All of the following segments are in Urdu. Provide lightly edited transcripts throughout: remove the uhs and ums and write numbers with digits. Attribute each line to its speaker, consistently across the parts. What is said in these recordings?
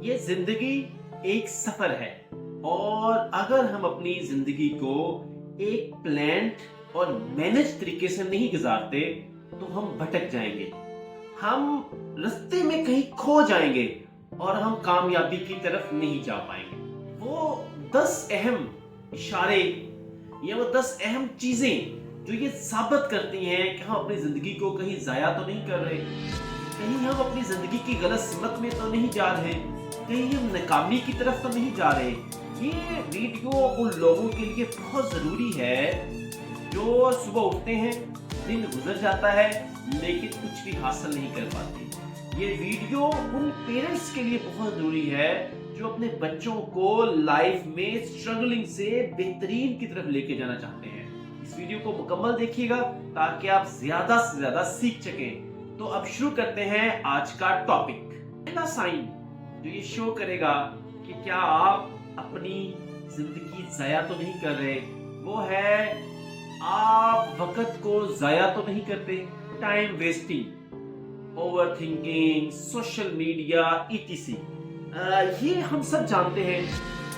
Speaker 1: یہ زندگی ایک سفر ہے اور اگر ہم اپنی زندگی کو ایک پلانڈ اور مینج طریقے سے نہیں گزارتے تو ہم بھٹک جائیں گے، ہم رستے میں کہیں کھو جائیں گے اور ہم کامیابی کی طرف نہیں جا پائیں گے۔ وہ 10 اہم اشارے یا وہ 10 اہم چیزیں جو یہ ثابت کرتی ہیں کہ ہم اپنی زندگی کو کہیں ضائع تو نہیں کر رہے، کہیں ہم اپنی زندگی کی غلط سمت میں تو نہیں جا رہے، کہیں ہم ناکامی کی طرف تو نہیں جا رہے۔ یہ ویڈیو ان لوگوں کے لیے بہت ضروری ہے جو صبح اٹھتے ہیں، دن گزر جاتا ہے لیکن کچھ بھی حاصل نہیں کر پاتے۔ یہ ویڈیو ان پیرنٹس کے لیے بہت ضروری ہے جو اپنے بچوں کو لائف میں اسٹرگلنگ سے بہترین کی طرف لے کے جانا چاہتے ہیں۔ اس ویڈیو کو مکمل دیکھیے گا تاکہ آپ زیادہ سے زیادہ سیکھ سکیں۔ تو اب شروع کرتے ہیں آج کا ٹاپک۔ پہلا سائن جو یہ شو کرے گا کہ کیا آپ اپنی زندگی ضائع تو نہیں کر رہے، وہ ہے آپ وقت کو ضائع تو نہیں کرتے۔ Time wasting, over thinking, social media etc۔ یہ ہم سب جانتے ہیں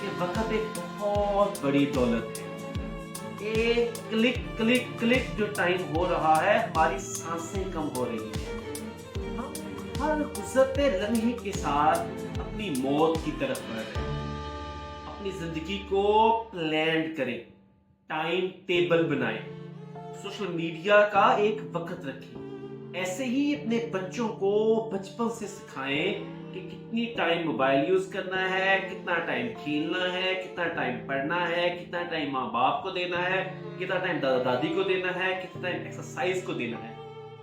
Speaker 1: کہ وقت ایک بہت بڑی دولت ہے۔ ایک کلک کلک کلک جو ٹائم ہو رہا ہے، ہماری سانسیں کم ہو رہی ہیں، ہم ہر گزرتے لمحے کے ساتھ اپنی موت کی طرف بڑھ رہے ہیں۔ اپنی زندگی کو پلانڈ کریں، ٹائم ٹیبل بنائیں، سوشل میڈیا کا ایک وقت رکھیں۔ ایسے ہی اپنے بچوں کو بچپن سے سکھائیں کہ کتنی ٹائم موبائل یوز کرنا ہے، کتنا ٹائم کھیلنا ہے، کتنا ٹائم پڑھنا ہے، کتنا ٹائم ماں باپ کو دینا ہے، کتنا ٹائم دادا دادی کو دینا ہے، کتنا ٹائم ایکسرسائز کو دینا ہے۔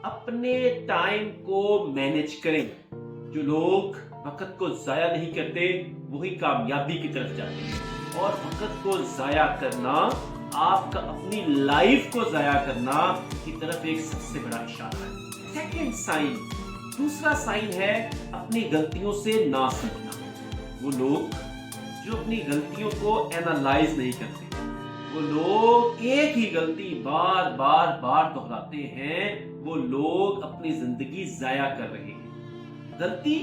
Speaker 1: اپنے ٹائم کو مینج کریں۔ جو لوگ وقت کو ضائع نہیں کرتے وہی کامیابی کی طرف جاتے ہیں، اور وقت کو ضائع کرنا آپ کا اپنی لائف کو ضائع کرنا کی طرف ایک سب سے بڑا اشارہ ہے۔ سیکنڈ سائن، دوسرا سائن ہے اپنی غلطیوں سے نہ سیکھنا۔ وہ لوگ جو اپنی غلطیوں کو اینالائز نہیں کرتے، وہ لوگ ایک ہی غلطی بار بار بار دہراتے ہیں، وہ لوگ اپنی زندگی ضائع کر رہے ہیں۔ غلطی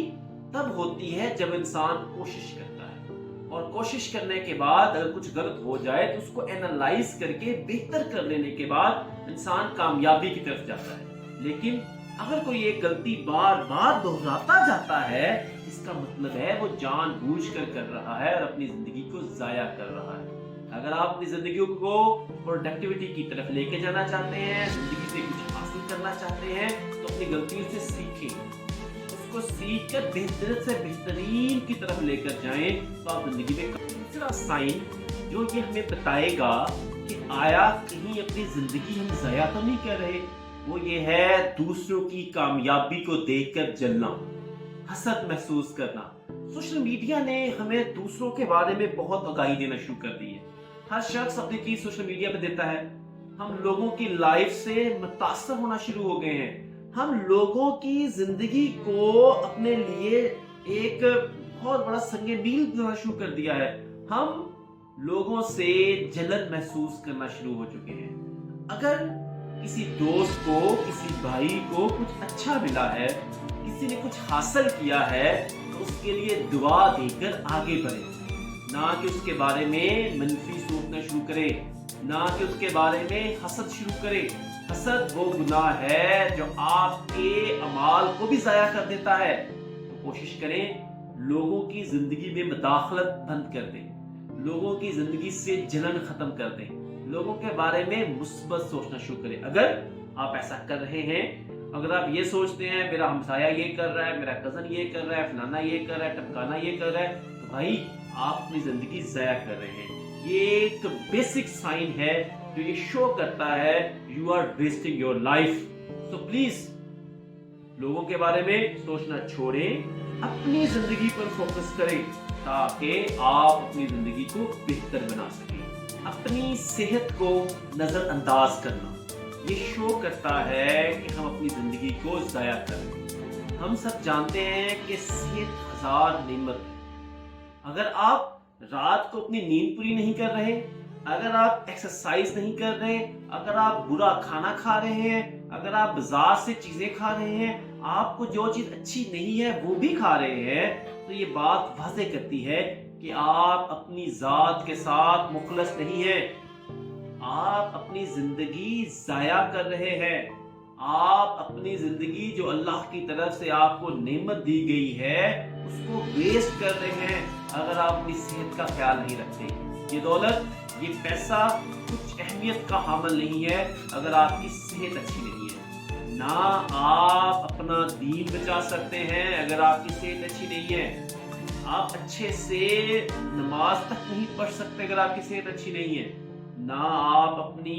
Speaker 1: تب ہوتی ہے جب انسان کوشش کرتا ہے، اور کوشش کرنے کے بعد اگر کچھ غلط ہو جائے تو اس کو اینالائز کر کے بہتر کر لینے کے بعد انسان کامیابی کی طرف جاتا ہے۔ لیکن اگر کوئی ایک غلطی بار بار دہراتا جاتا ہے، اس کا مطلب ہے وہ جان بوجھ کر رہا ہے اور اپنی زندگی کو ضائع کر رہا ہے۔ اگر آپ اپنی زندگی کو پروڈکٹیوٹی کی طرف لے کے جانا چاہتے ہیں، زندگی سے کچھ حاصل کرنا چاہتے ہیں، تو اپنی غلطیوں سے سیکھیں، اس کو سیکھ کر بہتر سے بہترین کی طرف لے کر جائیں تو آپ زندگی میں۔ تیسرا سائن جو یہ ہمیں بتائے گا کہ آیا کہیں اپنی زندگی ہم ضائع تو نہیں کر رہے، وہ یہ ہے دوسروں کی کامیابی کو دیکھ کر جلنا، حسد محسوس کرنا۔ سوشل میڈیا نے ہمیں دوسروں کے بارے میں بہت آگاہی دینا شروع کر دی ہے۔ ہر شخص اپنی چیز سوشل میڈیا پہ دیتا ہے۔ ہم لوگوں کی لائف سے متاثر ہونا شروع ہو گئے ہیں۔ ہم لوگوں کی زندگی کو اپنے لیے ایک بہت بڑا سنگ میل دینا شروع کر دیا ہے۔ ہم لوگوں سے جلن محسوس کرنا شروع ہو چکے ہیں۔ اگر کسی دوست کو، کسی بھائی کو کچھ اچھا ملا ہے، کسی نے کچھ حاصل کیا ہے، تو اس کے لیے دعا دے کر آگے بڑھے، نہ کہ اس کے بارے میں منفی سوچنا شروع کرے، نہ کہ اس کے بارے میں حسد شروع کرے۔ حسد وہ گناہ ہے جو آپ کے اعمال کو بھی ضائع کر دیتا ہے۔ تو کوشش کریں لوگوں کی زندگی میں مداخلت بند کر دیں، لوگوں کی زندگی سے جلن ختم کر دیں، لوگوں کے بارے میں مثبت سوچنا شروع کریں۔ اگر آپ ایسا کر رہے ہیں، اگر آپ یہ سوچتے ہیں میرا ہمسایہ یہ کر رہا ہے، میرا کزن یہ کر رہا ہے، فلانا یہ کر رہا ہے، ٹمکانا یہ کر رہا ہے، تو بھائی آپ اپنی زندگی ضائع کر رہے ہیں۔ یہ ایک بیسک سائن ہے جو یہ شو کرتا ہے you are wasting your life. So please لوگوں کے بارے میں سوچنا چھوڑیں، اپنی زندگی پر فوکس کریں تاکہ آپ اپنی زندگی کو بہتر بنا سکیں۔ اپنی صحت کو نظر انداز کرنا یہ شو کرتا ہے کہ ہم اپنی زندگی کو ضائع کریں۔ ہم سب جانتے ہیں کہ صحت 1000 نعمت ہے۔ اگر آپ رات کو اپنی نیند پوری نہیں کر رہے، اگر آپ ایکسرسائز نہیں کر رہے، اگر آپ برا کھانا کھا رہے ہیں، اگر آپ بازار سے چیزیں کھا رہے ہیں، آپ کو جو چیز اچھی نہیں ہے وہ بھی کھا رہے ہیں، تو یہ بات واضح کرتی ہے کہ آپ اپنی ذات کے ساتھ مخلص نہیں ہیں. آپ اپنی زندگی ضائع کر رہے ہیں. آپ اپنی زندگی جو اللہ کی طرف سے آپ کو نعمت دی گئی ہے اس کو ویسٹ کر رہے ہیں اگر آپ اپنی صحت کا خیال نہیں رکھتے. یہ دولت، یہ پیسہ کچھ اہمیت کا حامل نہیں ہے اگر آپ کی صحت اچھی نہیں ہے. نہ آپ اپنا دین بچا سکتے ہیں اگر آپ کی صحت اچھی نہیں ہے. آپ اچھے سے نماز تک نہیں پڑھ سکتے اگر آپ کی صحت اچھی نہیں ہے. نہ آپ اپنی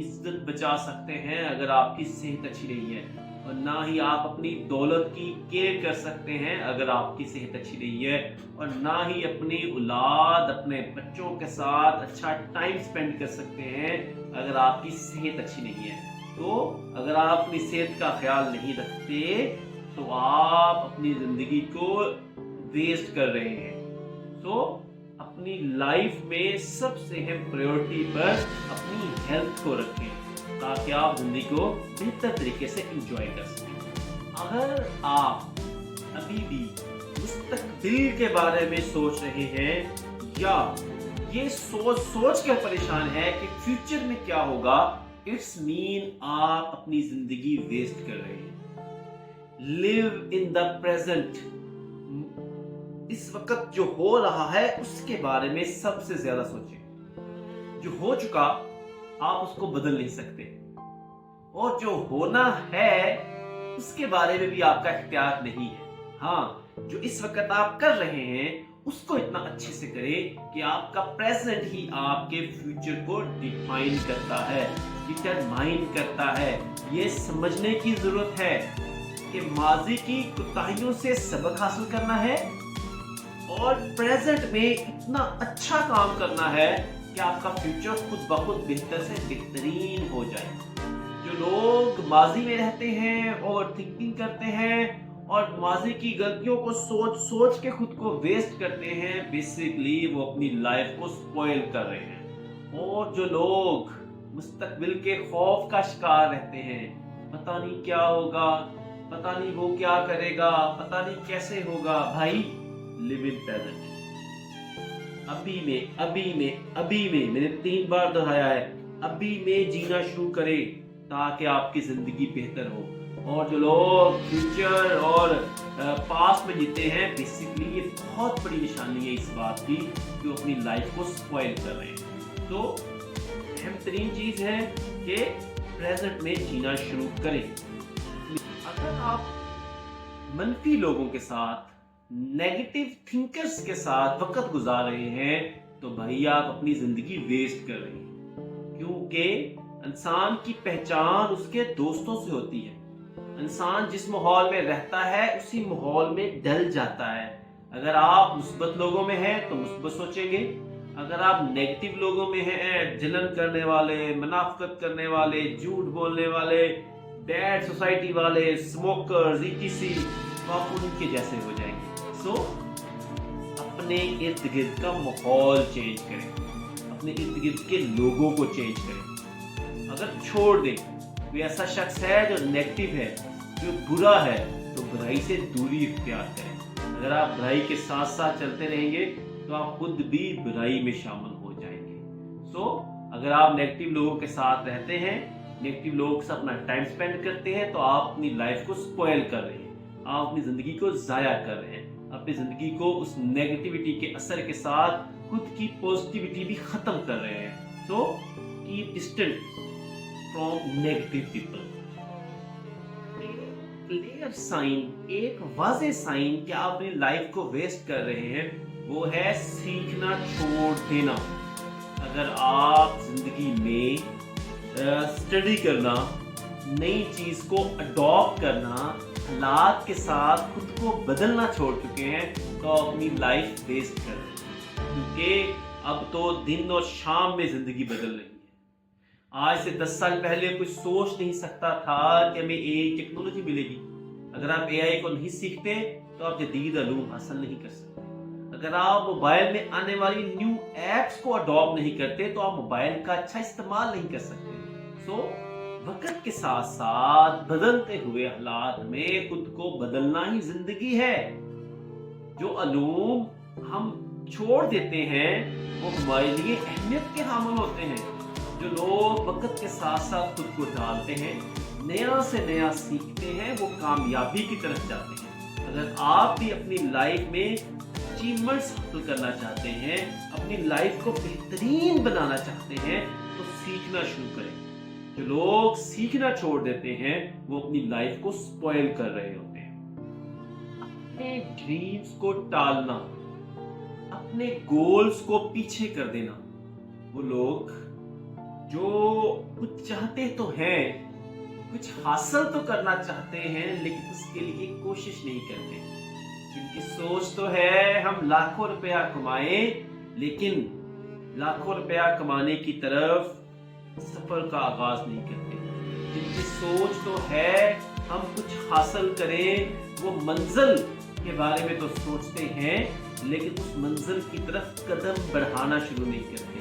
Speaker 1: عزت بچا سکتے ہیں اگر آپ کی صحت اچھی نہیں ہے. اور نہ ہی آپ اپنی دولت کی کیئر کر سکتے ہیں اگر آپ کی صحت اچھی نہیں ہے. اور نہ ہی اپنی اولاد، اپنے بچوں کے ساتھ اچھا ٹائم سپینڈ کر سکتے ہیں اگر آپ کی صحت اچھی نہیں ہے. تو اگر آپ اپنی صحت کا خیال نہیں رکھتے تو آپ اپنی زندگی کو ویسٹ کر رہے ہیں. تو اپنی لائف میں سب سے اہم پریورٹی پر اپنی ہیلتھ کو رکھیں تاکہ آپ زندگی کو بہتر طریقے سے انجوائے کر سکیں. اگر آپ ابھی بھی مستقبل کے بارے میں سوچ رہے ہیں یا یہ سوچ کر پریشان ہے کہ فیوچر میں کیا ہوگا، اٹس مین آپ اپنی زندگی ویسٹ کر رہے ہیں. لیو ان دا پریزنٹ. اس وقت جو ہو رہا ہے اس کے بارے میں سب سے زیادہ سوچیں. جو ہو چکا آپ اس کو بدل نہیں سکتے، اور جو ہونا ہے اس کے بارے میں بھی آپ کا اختیار نہیں ہے. ہاں، جو اس وقت آپ کر رہے ہیں اس کو اتنا اچھے سے کریں کہ آپ کا پریزنٹ ہی آپ کے فیوچر کو ڈیفائن کرتا ہے، ڈٹرمائن کرتا ہے. یہ سمجھنے کی ضرورت ہے کہ ماضی کی کوتاہیوں سے سبق حاصل کرنا ہے اور پریزنٹ میں اتنا اچھا کام کرنا ہے کہ آپ کا فیوچر خود بخود بہتر سے بہترین ہو جائے. جو لوگ ماضی میں رہتے ہیں، اوور تھنکنگ کرتے ہیں اور ماضی کی غلطیوں کو سوچ کے خود کو ویسٹ کرتے ہیں، بیسیکلی وہ اپنی لائف کو سپوائل کر رہے ہیں. اور جو لوگ مستقبل کے خوف کا شکار رہتے ہیں، پتہ نہیں کیا ہوگا، پتہ نہیں وہ کیا کرے گا، پتہ نہیں کیسے ہوگا. بھائی، live in present. ابھی میں نے 3 بار دہرایا ہے، ابھی میں جینا شروع کرے تاکہ آپ کی زندگی بہتر ہو. اور جو لوگ فیوچر اور پاسٹ میں جیتے ہیں، بیسیکلی یہ بہت بڑی نشانی ہے اس بات کی کہ وہ اپنی لائف کو سپوائل کر رہے ہیں. تو اہم ترین چیز ہے کہ پریزنٹ میں جینا شروع کریں. اگر آپ منفی لوگوں کے ساتھ، نیگیٹو تھنکرز کے ساتھ وقت گزار رہے ہیں تو بھائی آپ اپنی زندگی ویسٹ کر رہے ہیں. کیونکہ انسان کی پہچان اس کے دوستوں سے ہوتی ہے. انسان جس ماحول میں رہتا ہے اسی ماحول میں ڈل جاتا ہے. اگر آپ مثبت لوگوں میں ہیں تو مثبت سوچیں گے. اگر آپ نیگیٹو لوگوں میں ہیں، جلن کرنے والے، منافقت کرنے والے، جھوٹ بولنے والے، بیڈ سوسائٹی والے، اسموکرز، ETC، تو آپ ان کے جیسے ہو جائیں گے. سو اپنے ارد گرد کا ماحول چینج کریں، اپنے ارد گرد کے لوگوں کو چینج کریں. اگر چھوڑ دیں کوئی ایسا شخص ہے جو نیگیٹو ہے، جو برا ہے، تو برائی سے دوری اختیار کریں. اگر آپ برائی کے ساتھ ساتھ چلتے رہیں گے تو آپ خود بھی برائی میں شامل ہو جائیں گے. سو اگر آپ نیگیٹو لوگوں کے ساتھ رہتے ہیں، نیگیٹو لوگوں کے ساتھ اپنا ٹائم سپینڈ کرتے ہیں تو آپ اپنی لائف کو سپوائل کر رہے ہیں، آپ اپنی زندگی کو ضائع کر رہے ہیں. اپنی زندگی کو اس نیگیٹیوٹی کے اثر کے ساتھ خود کی پوزیٹیوٹی بھی ختم کر رہے ہیں. So keep distant from negative people. Clear sign, ایک واضح سائن کہ آپ اپنی لائف کو ویسٹ کر رہے ہیں، وہ ہے سیکھنا چھوڑ دینا. اگر آپ زندگی میں اسٹڈی کرنا، نئی چیز کو اڈاپٹ کرنا، حالات کے ساتھ خود کو بدلنا چھوڑ چکے ہیں تو اپنی لائف ویسٹ کر رہے ہیں. کیونکہ اب تو دن اور شام میں زندگی بدل رہی ہے. آج سے 10 سال پہلے کوئی سوچ نہیں سکتا تھا کہ ہمیں AI ٹیکنالوجی ملے گی. اگر آپ AI کو نہیں سیکھتے تو آپ جدید علوم حاصل نہیں کر سکتے. اگر آپ موبائل میں آنے والی نیو ایپس کو اڈاپٹ نہیں کرتے تو آپ موبائل کا اچھا استعمال نہیں کر سکتے. سو وقت کے ساتھ ساتھ بدلتے ہوئے حالات میں خود کو بدلنا ہی زندگی ہے. جو علوم ہم چھوڑ دیتے ہیں وہ ہمارے لیے اہمیت کے حامل ہوتے ہیں. جو لوگ وقت کے ساتھ ساتھ خود کو ڈالتے ہیں، نیا سے نیا سیکھتے ہیں، وہ کامیابی کی طرف جاتے ہیں. اگر آپ بھی اپنی لائف میں اچیومنٹس حاصل کرنا چاہتے ہیں، اپنی لائف کو بہترین بنانا چاہتے ہیں، تو سیکھنا شروع کریں. جو لوگ سیکھنا چھوڑ دیتے ہیں وہ اپنی لائف کو سپوائل کر رہے ہوتے ہیں. اپنے ڈریمز کو ٹالنا، اپنے گولز کو پیچھے کر دینا. وہ لوگ جو کچھ چاہتے تو ہیں، کچھ حاصل تو کرنا چاہتے ہیں، لیکن اس کے لیے کوشش نہیں کرتے. جن کی سوچ تو ہے ہم لاکھوں روپیہ کمائیں، لیکن لاکھوں روپیہ کمانے کی طرف سفر کا آغاز نہیں کرتے. جن کی سوچ تو ہے ہم کچھ حاصل کریں، وہ منزل کے بارے میں تو سوچتے ہیں، لیکن اس منزل کی طرف قدم بڑھانا شروع نہیں کرتے.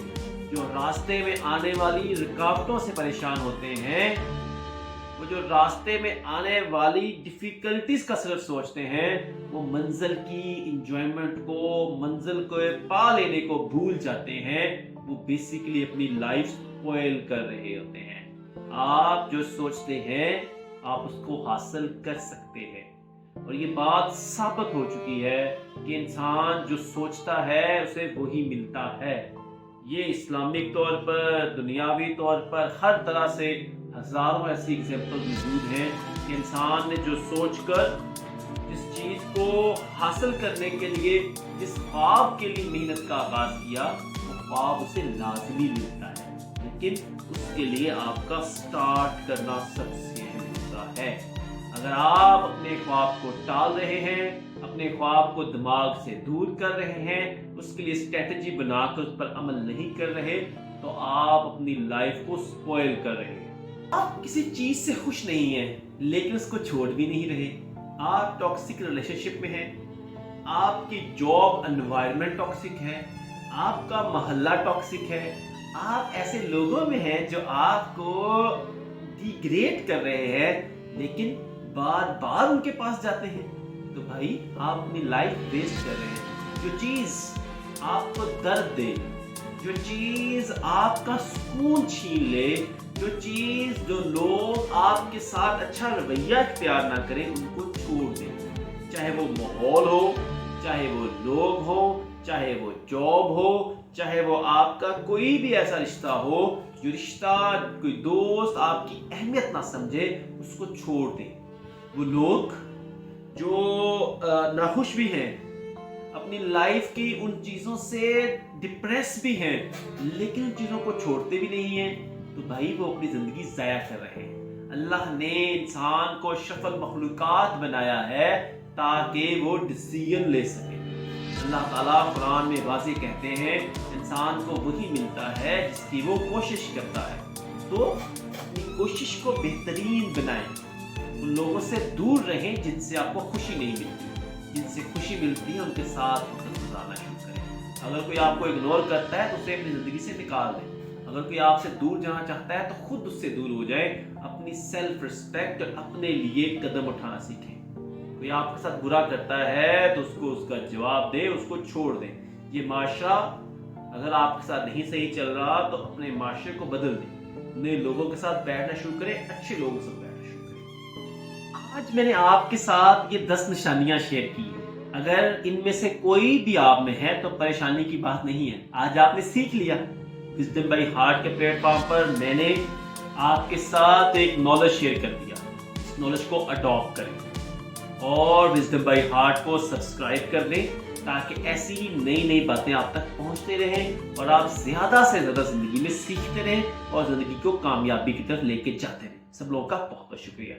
Speaker 1: جو راستے میں آنے والی رکاوٹوں سے پریشان ہوتے ہیں، وہ جو راستے میں آنے والی ڈیفیکلٹیز کا صرف سوچتے ہیں، وہ منزل کی انجوائمنٹ کو، منزل کو پا لینے کو بھول جاتے ہیں. وہ بیسیکلی اپنی لائف سپوائل کر رہے ہوتے ہیں. آپ جو سوچتے ہیں آپ اس کو حاصل کر سکتے ہیں، اور یہ بات ثابت ہو چکی ہے کہ انسان جو سوچتا ہے اسے وہی ملتا ہے. یہ اسلامک طور پر، دنیاوی طور پر، ہر طرح سے ہزاروں ایسی ایگزامپل موجود ہیں کہ انسان نے جو سوچ کر جس چیز کو حاصل کرنے کے لیے، جس خواب کے لیے محنت کا آغاز کیا، وہ خواب اسے لازمی ملتا ہے. لیکن اس کے لیے آپ کا سٹارٹ کرنا سب سے اہم ہوتا ہے. اگر آپ اپنے خواب کو ٹال رہے ہیں، اپنے خواب کو دماغ سے دور کر رہے ہیں، اس کے لیے اسٹریٹجی بنا کر اس پر عمل نہیں کر رہے، تو آپ اپنی لائف کو سپوائل کر رہے ہیں. آپ کسی چیز سے خوش نہیں ہیں لیکن اس کو چھوڑ بھی نہیں رہے. آپ ٹاکسک ریلیشن شپ میں ہیں، آپ کی جاب انوائرمنٹ ٹاکسک ہے، آپ کا محلہ ٹاکسک ہے، آپ ایسے لوگوں میں ہیں جو آپ کو ڈیگریڈ کر رہے ہیں، لیکن بار بار ان کے پاس جاتے ہیں، تو بھائی آپ اپنی لائف ویسٹ کر رہے ہیں. جو چیز آپ کو درد دے، جو چیز آپ کا سکون چھین لے، جو چیز، جو لوگ آپ کے ساتھ اچھا رویہ اختیار نہ کریں، ان کو چھوڑ دیں. چاہے وہ ماحول ہو، چاہے وہ لوگ ہو، چاہے وہ جاب ہو، چاہے وہ آپ کا کوئی بھی ایسا رشتہ ہو، جو رشتہ، کوئی دوست آپ کی اہمیت نہ سمجھے، اس کو چھوڑ دیں. وہ لوگ جو ناخوش بھی ہیں، اپنی لائف کی ان چیزوں سے ڈپریس بھی ہیں، لیکن ان چیزوں کو چھوڑتے بھی نہیں ہیں، تو بھائی وہ اپنی زندگی ضائع کر رہے ہیں. اللہ نے انسان کو شفل مخلوقات بنایا ہے تاکہ وہ ڈیسیژن لے سکے. اللہ تعالیٰ قرآن میں واضح کہتے ہیں انسان کو وہی ملتا ہے جس کی وہ کوشش کرتا ہے. تو اپنی کوشش کو بہترین بنائیں. ان لوگوں سے دور رہیں جن سے آپ کو خوشی نہیں ملتی. جن سے خوشی ملتی ہے ان کے ساتھ وقت گزارنا شروع کریں. اگر کوئی آپ کو اگنور کرتا ہے تو اسے اپنی زندگی سے نکال دیں. اگر کوئی آپ سے دور جانا چاہتا ہے تو خود اس سے دور ہو جائے. اپنی سیلف ریسپیکٹ، اپنے لیے قدم اٹھانا سیکھیں. کوئی آپ کے ساتھ برا کرتا ہے تو اس کو اس کا جواب دے، اس کو چھوڑ دیں. یہ معاشرہ اگر آپ کے ساتھ نہیں صحیح چل رہا تو اپنے معاشرے کو بدل دیں. نئے لوگوں کے ساتھ بیٹھنا شروع کریں، اچھے لوگوں سے بیٹھنا شروع کریں. آج میں نے آپ کے ساتھ یہ 10 نشانیاں شیئر کی ہیں. اگر ان میں سے کوئی بھی آپ میں ہے تو پریشانی کی بات نہیں ہے. آج آپ نے سیکھ لیا. وزڈم بائی ہارٹ کے پلیٹ فارم پر میں نے آپ کے ساتھ ایک نالج شیئر کر دیا. اس نالج کو اڈاپٹ کریں اور وزڈم بائی ہارٹ کو سبسکرائب کر دیں تاکہ ایسی نئی نئی باتیں آپ تک پہنچتے رہیں اور آپ زیادہ سے زیادہ زندگی میں سیکھتے رہیں اور زندگی کو کامیابی کی طرف لے کے جاتے رہیں. سب لوگوں کا بہت بہت شکریہ.